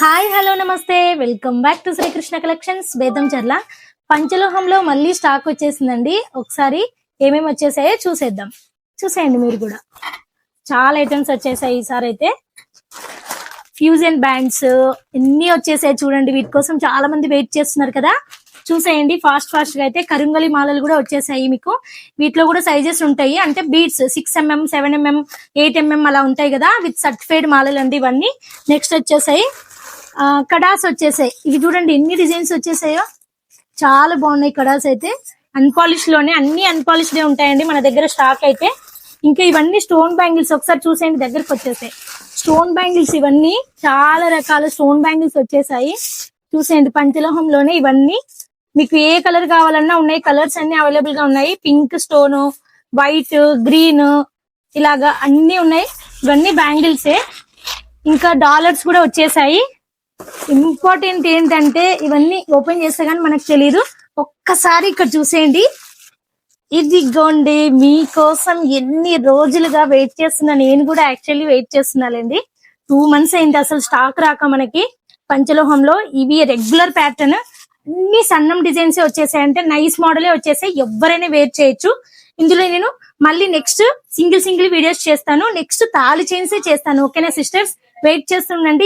Hi hello నమస్తే welcome back to Srikrishna collections Betamcherla. పంచలోహంలో మళ్ళీ స్టాక్ వచ్చేసిందండి. ఒకసారి ఏమేమి వచ్చేసాయో చూసేద్దాం. చూసేయండి మీరు కూడా. చాలా ఐటమ్స్ వచ్చేసాయి ఈసారి అయితే. ఫ్యూజన్ బ్యాండ్స్ ఎన్ని వచ్చేసాయి చూడండి. వీటి కోసం చాలా మంది వెయిట్ చేస్తున్నారు కదా. చూసేయండి ఫాస్ట్ గా అయితే. కరింగలి మాలలు కూడా వచ్చేసాయి మీకు. వీటిలో కూడా సైజెస్ ఉంటాయి, అంటే బీడ్స్ 6mm 7mm 8mm అలా ఉంటాయి కదా. విత్ సర్టిఫైడ్ మాలలు అండి ఇవన్నీ. నెక్స్ట్ వచ్చేసాయి కడాస్ వచ్చేసాయి. ఇవి చూడండి ఎన్ని డిజైన్స్ వచ్చేసాయో, చాలా బాగున్నాయి కడాస్ అయితే. అన్పాలిష్ లోనే అన్ని అన్పాలిష్డ్ ఉంటాయండి మన దగ్గర స్టాక్ అయితే. ఇంకా ఇవన్నీ స్టోన్ బ్యాంగిల్స్ ఒకసారి చూసేయండి, దగ్గరకు వచ్చేసాయి స్టోన్ బ్యాంగిల్స్. ఇవన్నీ చాలా రకాల స్టోన్ బ్యాంగిల్స్ వచ్చేసాయి. చూసేయండి పంచలోహంలోనే ఇవన్నీ. మీకు ఏ కలర్ కావాలన్నా ఉన్నాయి, కలర్స్ అన్ని అవైలబుల్ గా ఉన్నాయి. పింక్ స్టోన్, వైట్, గ్రీన్ ఇలాగా అన్ని ఉన్నాయి. ఇవన్నీ బ్యాంగిల్సే. ఇంకా డాలర్స్ కూడా వచ్చేసాయి. ఇంపార్టెంట్ ఏంటంటే ఇవన్నీ ఓపెన్ చేస్తే గానీ మనకు తెలియదు. ఒక్కసారి ఇక్కడ చూసేయండి. ఇదిగోండి మీకోసం ఎన్ని రోజులుగా వెయిట్ చేస్తున్నా. నేను కూడా యాక్చువల్లీ వెయిట్ చేస్తున్నానండి. 2 months అయింది అసలు స్టాక్ రాక మనకి పంచలోహంలో. ఇవి రెగ్యులర్ ప్యాటర్న్, అన్ని సన్నం డిజైన్స్ వచ్చేసాయి, అంటే నైస్ మోడలే వచ్చేసాయి. ఎవరైనా వేర్ చేయొచ్చు. ఇందులో నేను మళ్ళీ నెక్స్ట్ సింగిల్ వీడియోస్ చేస్తాను. నెక్స్ట్ తాళి చైన్స్ చేస్తాను. ఓకేనా సిస్టర్స్, వెయిట్ చేస్తుండండి.